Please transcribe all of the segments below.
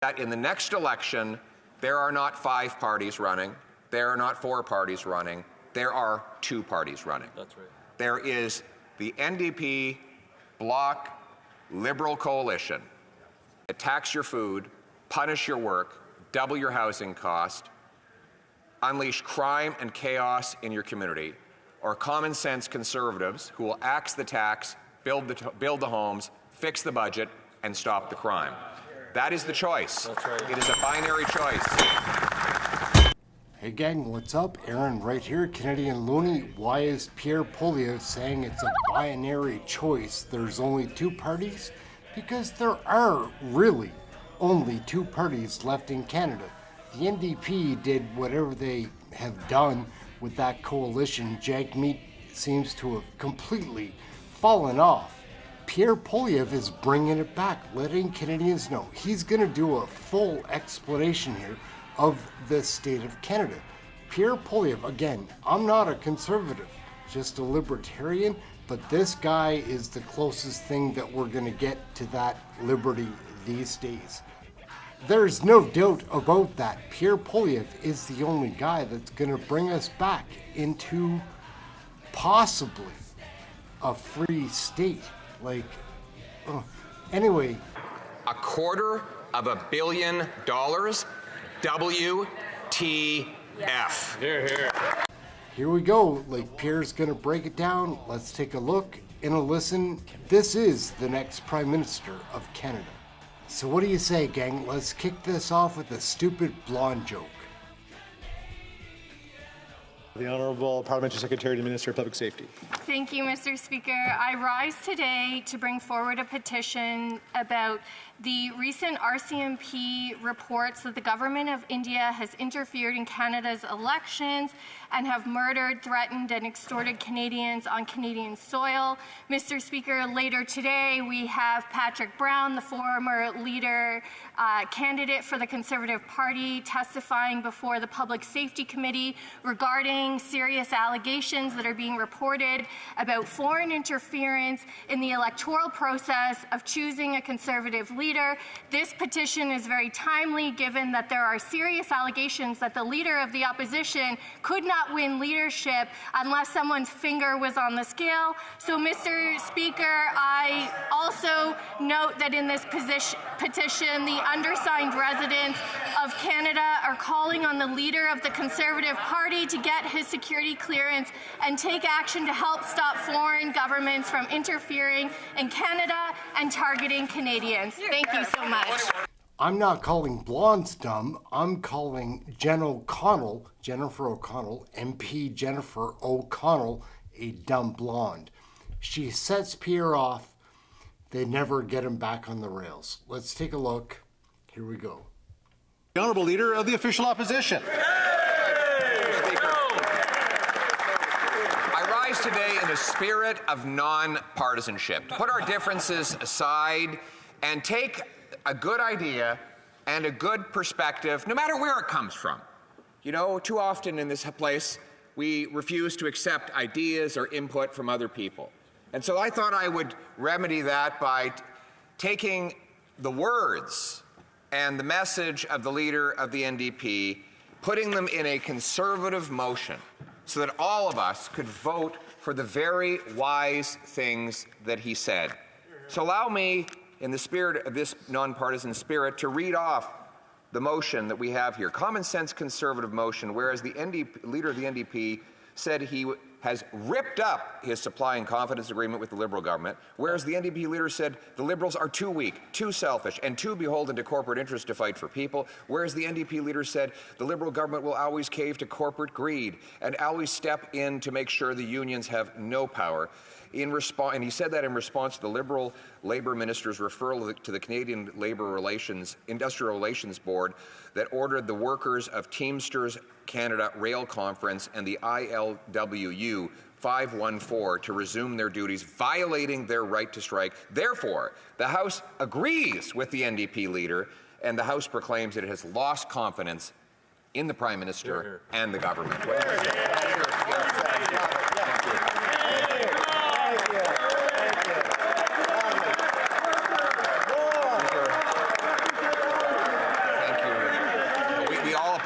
that in the next election, there are not 5 parties running, there are not 4 parties running, there are 2 parties running. That's right. There is the NDP Bloc Liberal coalition that tax your food, punish your work, double your housing cost, unleash crime and chaos in your community, or common sense conservatives who will axe the tax, build the homes, fix the budget, and stop the crime. That is the choice. That's right. It is a binary choice. Hey gang, what's up? Aaron right here, Canadian Looney. Why is Pierre Poilievre saying it's a binary choice? There's only 2 parties? Because there are really only 2 parties left in Canada. The NDP did whatever they have done with that coalition. Jagmeet seems to have completely fallen off. Pierre Poilievre is bringing it back, letting Canadians know he's going to do a full explanation here of the state of Canada. Pierre Poilievre, again, I'm not a conservative, just a libertarian, but this guy is the closest thing that we're going to get to that liberty these days. There's no doubt about that. Pierre Poilievre is the only guy that's going to bring us back into possibly a free state. Anyway. $250 million. WTF. Here, here. Here we go. Pierre's gonna break it down. Let's take a look and a listen. This is the next Prime Minister of Canada. So what do you say, gang? Let's kick this off with a stupid blonde joke. The Honourable Parliamentary Secretary to Minister of Public Safety. Thank you, Mr. Speaker. I rise today to bring forward a petition about the recent RCMP reports that the government of India has interfered in Canada's elections and have murdered, threatened, and extorted Canadians on Canadian soil. Mr. Speaker, later today we have Patrick Brown, the former leader candidate for the Conservative Party, testifying before the Public Safety Committee regarding serious allegations that are being reported about foreign interference in the electoral process of choosing a Conservative leader. This petition is very timely, given that there are serious allegations that the leader of the opposition could not win leadership unless someone's finger was on the scale. So, Mr. Speaker, I also note that in this petition, the undersigned residents of Canada are calling on the leader of the Conservative Party to get his security clearance and take action to help stop foreign governments from interfering in Canada and targeting Canadians. Thank you so much. I'm not calling blondes dumb. I'm calling Jennifer O'Connell, MP Jennifer O'Connell, a dumb blonde. She sets Pierre off. They never get him back on the rails. Let's take a look. Here we go. The Honourable Leader of the Official Opposition. I rise today in a spirit of non-partisanship, to put our differences aside and take a good idea and a good perspective, no matter where it comes from. You know, too often in this place, we refuse to accept ideas or input from other people. And so I thought I would remedy that by taking the words and the message of the leader of the NDP, putting them in a conservative motion so that all of us could vote for the very wise things that he said. So allow me, in the spirit of this nonpartisan spirit, to read off the motion that we have here. Common sense conservative motion, whereas the leader of the NDP said he has ripped up his supply and confidence agreement with the Liberal government, whereas the NDP leader said the Liberals are too weak, too selfish, and too beholden to corporate interests to fight for people, whereas the NDP leader said the Liberal government will always cave to corporate greed and always step in to make sure the unions have no power. And he said that in response to the Liberal Labour Minister's referral to the Canadian Industrial Relations Board that ordered the workers of Teamsters Canada Rail Conference and the ILWU 514 to resume their duties, violating their right to strike. Therefore, the House agrees with the NDP leader, and the House proclaims that it has lost confidence in the Prime Minister and the government.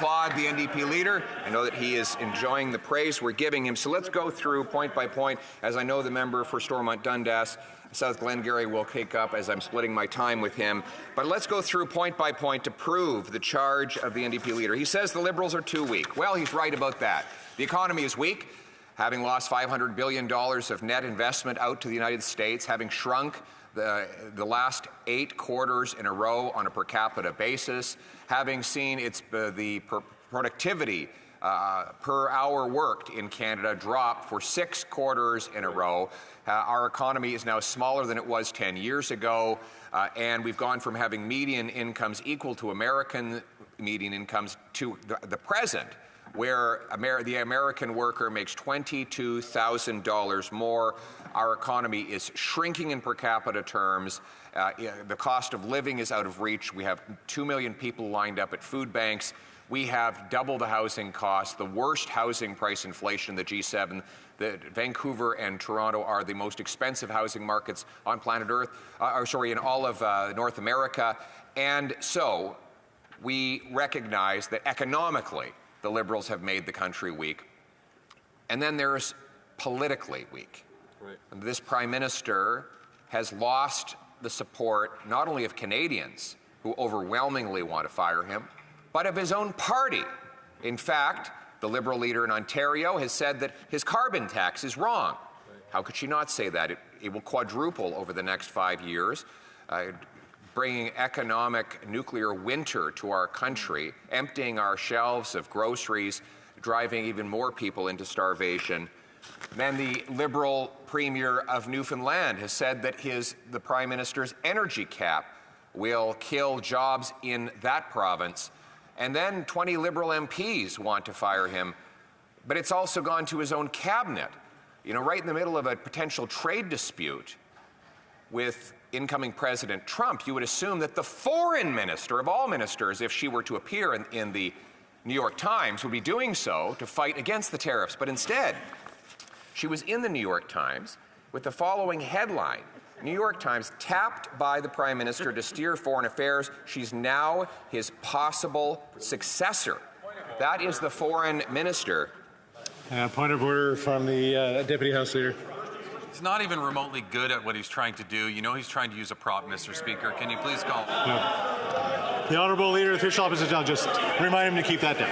applaud the NDP leader. I know that he is enjoying the praise we're giving him. So let's go through point by point, as I know the member for Stormont Dundas, South Glengarry will take up as I'm splitting my time with him. But let's go through point by point to prove the charge of the NDP leader. He says the Liberals are too weak. Well, he's right about that. The economy is weak, having lost $500 billion of net investment out to the United States, having shrunk the last 8 quarters in a row on a per capita basis, having seen the productivity per hour worked in Canada drop for 6 quarters in a row. Our economy is now smaller than it was 10 years ago, and we've gone from having median incomes equal to American median incomes to the present, where the American worker makes $22,000 more. Our economy is shrinking in per capita terms. The cost of living is out of reach. We have 2 million people lined up at food banks. We have double the housing costs, the worst housing price inflation in the G7. Vancouver and Toronto are the most expensive housing markets on planet Earth, in all of North America. And so we recognize that economically, the Liberals have made the country weak. And then there's politically weak. Right. This Prime Minister has lost the support not only of Canadians, who overwhelmingly want to fire him, but of his own party. In fact, the Liberal leader in Ontario has said that his carbon tax is wrong. Right. How could she not say that? It will quadruple over the next 5 years, bringing economic nuclear winter to our country, emptying our shelves of groceries, driving even more people into starvation. Then the Liberal Premier of Newfoundland has said that the Prime Minister's energy cap will kill jobs in that province. And then 20 Liberal MPs want to fire him. But it's also gone to his own cabinet, right in the middle of a potential trade dispute with incoming President Trump. You would assume that the foreign minister of all ministers, if she were to appear in the New York Times, would be doing so to fight against the tariffs. But instead, she was in the New York Times with the following headline: New York Times tapped by the Prime Minister to steer foreign affairs. She's now his possible successor. That is the foreign minister. Point of order from the Deputy House Leader. He's not even remotely good at what he's trying to do. He's trying to use a prop, Mr. Speaker. Can you please call? No. The Honourable Leader of the Official Opposition, I'll just remind him to keep that down.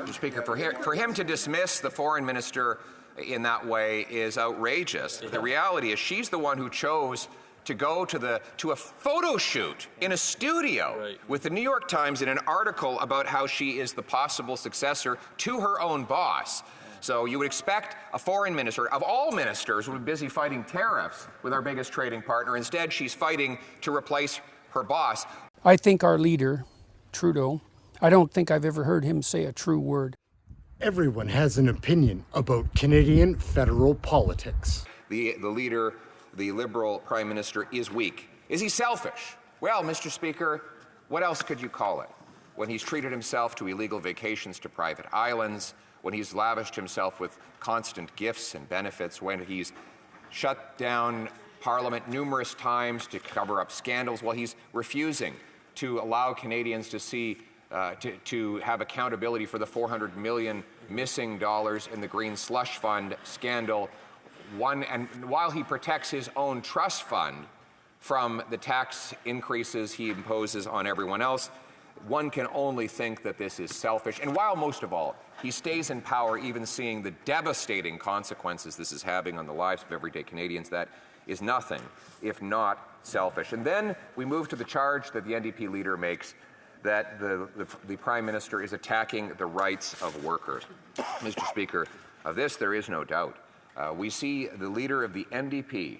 Mr. Speaker, for him to dismiss the foreign minister in that way is outrageous. The reality is she's the one who chose to go to a photo shoot in a studio with the New York Times in an article about how she is the possible successor to her own boss. So you would expect a foreign minister, of all ministers, would be busy fighting tariffs with our biggest trading partner. Instead, she's fighting to replace her boss. I think our leader, Trudeau, I don't think I've ever heard him say a true word. Everyone has an opinion about Canadian federal politics. The leader, the Liberal Prime Minister, is weak. Is he selfish? Well, Mr. Speaker, what else could you call it? When he's treated himself to illegal vacations to private islands, when he's lavished himself with constant gifts and benefits, when he's shut down Parliament numerous times to cover up scandals, while he's refusing to allow Canadians to see to have accountability for the $400 million missing dollars in the Green Slush Fund scandal, and while he protects his own trust fund from the tax increases he imposes on everyone else, one can only think that this is selfish. And while, most of all, he stays in power, even seeing the devastating consequences this is having on the lives of everyday Canadians, that is nothing if not selfish. And then we move to the charge that the NDP leader makes, that the Prime Minister is attacking the rights of workers. Mr. Speaker, of this there is no doubt. We see the leader of the NDP.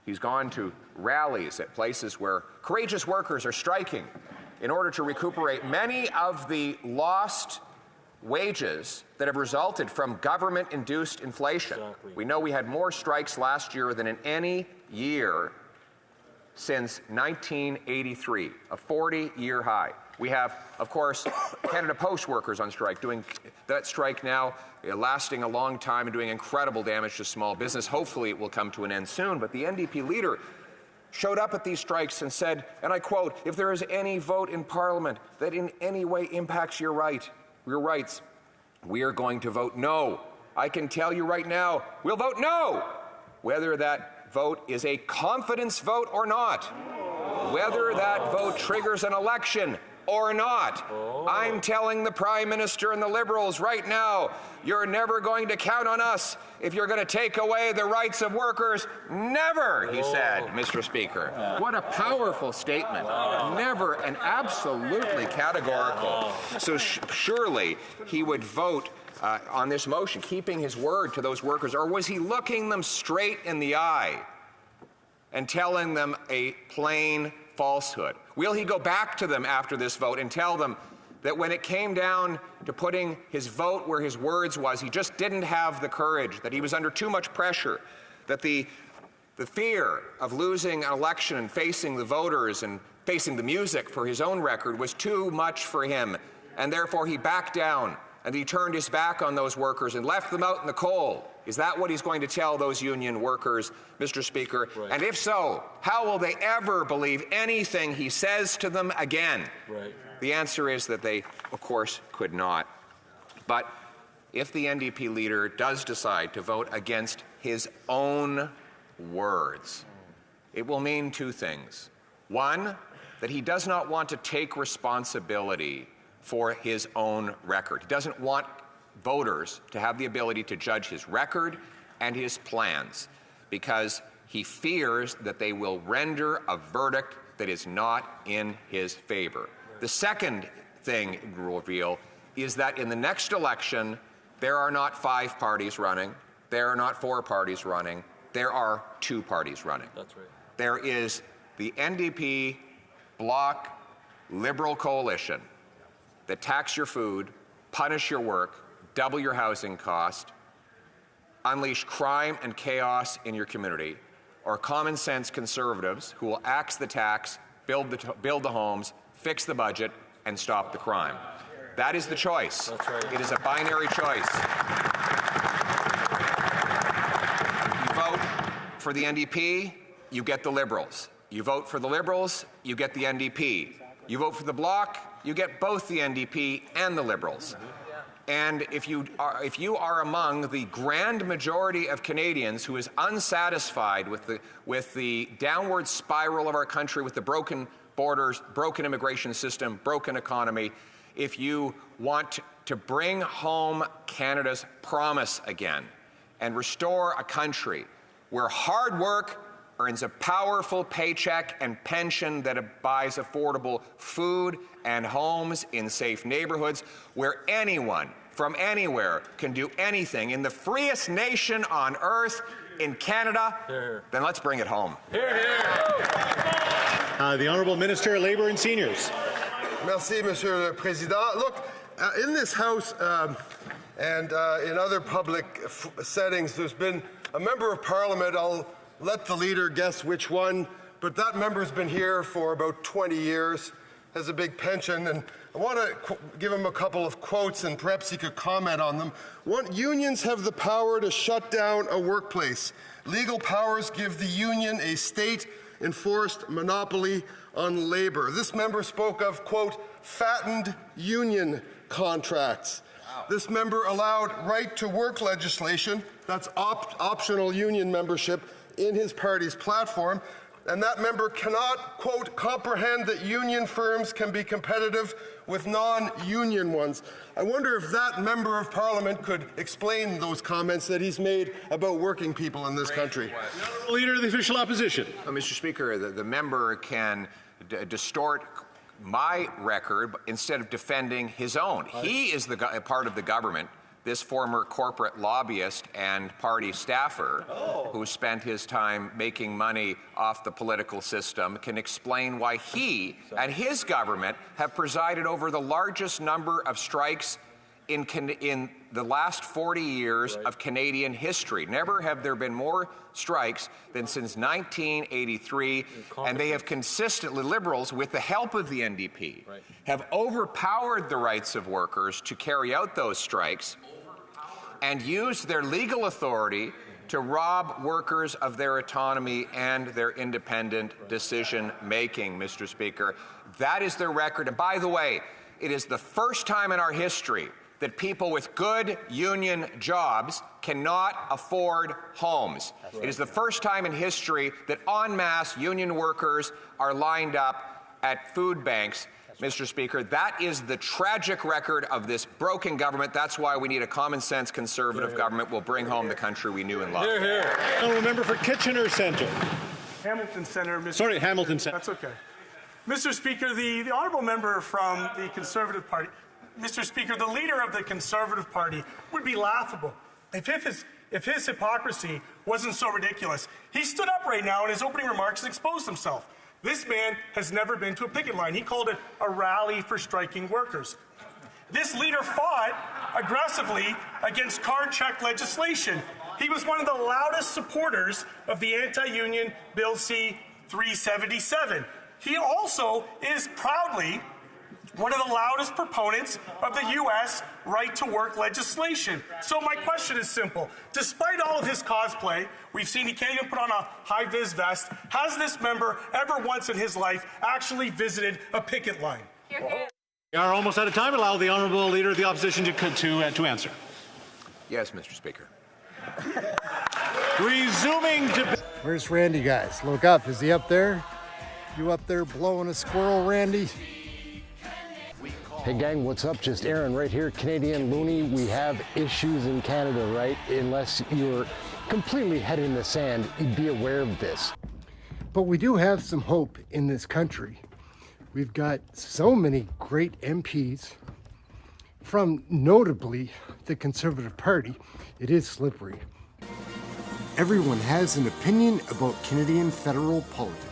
He's gone to rallies at places where courageous workers are striking in order to recuperate many of the lost wages that have resulted from government-induced inflation. Exactly. We know we had more strikes last year than in any year since 1983, a 40-year high. We have, of course, Canada Post workers on strike, doing that strike now lasting a long time and doing incredible damage to small business. Hopefully it will come to an end soon, but the NDP leader showed up at these strikes and said, and I quote, "If there is any vote in Parliament that in any way impacts your rights, we are going to vote no. I can tell you right now, we'll vote no, whether that vote is a confidence vote or not, whether that vote triggers an election or not. I'm telling the Prime Minister and the Liberals right now, you're never going to count on us if you're going to take away the rights of workers. Never," he said, Mr. Speaker. What a powerful statement. Never, and absolutely categorical. So surely he would vote on this motion, keeping his word to those workers, or was he looking them straight in the eye and telling them a plain falsehood? Will he go back to them after this vote and tell them that when it came down to putting his vote where his words was, he just didn't have the courage, that he was under too much pressure, that the fear of losing an election and facing the voters and facing the music for his own record was too much for him, and therefore he backed down and he turned his back on those workers and left them out in the cold? Is that what he's going to tell those union workers, Mr. Speaker? Right. And if so, how will they ever believe anything he says to them again? Right. The answer is that they, of course, could not. But if the NDP leader does decide to vote against his own words, it will mean two things. One, that he does not want to take responsibility for his own record. He doesn't want voters to have the ability to judge his record and his plans because he fears that they will render a verdict that is not in his favor. The second thing it will reveal is that in the next election, there are not 5 parties running, there are not 4 parties running, there are 2 parties running. That's right. There is the NDP Bloc Liberal coalition that tax your food, punish your work, double your housing cost, unleash crime and chaos in your community, or common sense conservatives who will axe the tax, build the homes, fix the budget, and stop the crime. That is the choice. That's right. It is a binary choice. You vote for the NDP, you get the Liberals. You vote for the Liberals, you get the NDP. You vote for the Bloc, you get both the NDP and the Liberals. And if you are among the grand majority of Canadians who is unsatisfied with the downward spiral of our country, with the broken borders, broken immigration system, broken economy, if you want to bring home Canada's promise again and restore a country where hard work earns a powerful paycheck and pension that buys affordable food and homes in safe neighborhoods, where anyone from anywhere can do anything in the freest nation on earth, in Canada, then let's bring it home. Hear, hear. The Honourable Minister, Labour and Seniors. Merci, Monsieur le Président. Look, in this House and in other public settings, there's been a member of Parliament, I'll let the leader guess which one, but that member's been here for about 20 years, has a big pension, and I want to give him a couple of quotes and perhaps he could comment on them. One, unions have the power to shut down a workplace. Legal powers give the union a state-enforced monopoly on labor. This member spoke of, quote, fattened union contracts. Wow. This member allowed right-to-work legislation, that's optional union membership, in his party's platform, and that member cannot, quote, comprehend that union firms can be competitive with non-union ones. I wonder if that member of Parliament could explain those comments that he's made about working people in this country. Leader of the Official Opposition. Mr. Speaker, the member can distort my record instead of defending his own. He is the part of the government, this former corporate lobbyist and party staffer who spent his time making money off the political system, can explain why he and his government have presided over the largest number of strikes in the last 40 years of Canadian history. Never have there been more strikes than since 1983, and they have consistently, Liberals, with the help of the NDP, have overpowered the rights of workers to carry out those strikes and used their legal authority to rob workers of their autonomy and their independent decision-making, Mr. Speaker. That is their record. And by the way, it is the first time in our history that people with good union jobs cannot afford homes. Right. It is the first time in history that en masse union workers are lined up at food banks. Mr. Speaker, that is the tragic record of this broken government. That's why we need a common-sense Conservative government will bring home the country we knew and loved. Hear, hear. Honourable member for Kitchener Centre. Hamilton Centre, Mr. Sorry, Hamilton Centre. That's okay. Mr. Speaker, the honourable member from the Conservative Party, Mr. Speaker, the leader of the Conservative Party would be laughable if his hypocrisy wasn't so ridiculous. He stood up right now in his opening remarks and exposed himself. This man has never been to a picket line. He called it a rally for striking workers. This leader fought aggressively against card check legislation. He was one of the loudest supporters of the anti-union Bill C-377. He also is proudly one of the loudest proponents of the U.S. right-to-work legislation. So my question is simple. Despite all of his cosplay, we've seen he can't even put on a high-vis vest, has this member ever once in his life actually visited a picket line? We are almost out of time. Allow the Honourable Leader of the Opposition to answer. Yes, Mr. Speaker. Resuming debate. Where's Randy, guys? Look up. Is he up there? You up there blowing a squirrel, Randy? Hey gang, what's up? Just Aaron right here, Canadian Looney. We have issues in Canada, right? Unless you're completely head in the sand, be aware of this. But we do have some hope in this country. We've got so many great MPs from notably the Conservative Party. It is slippery. Everyone has an opinion about Canadian federal politics.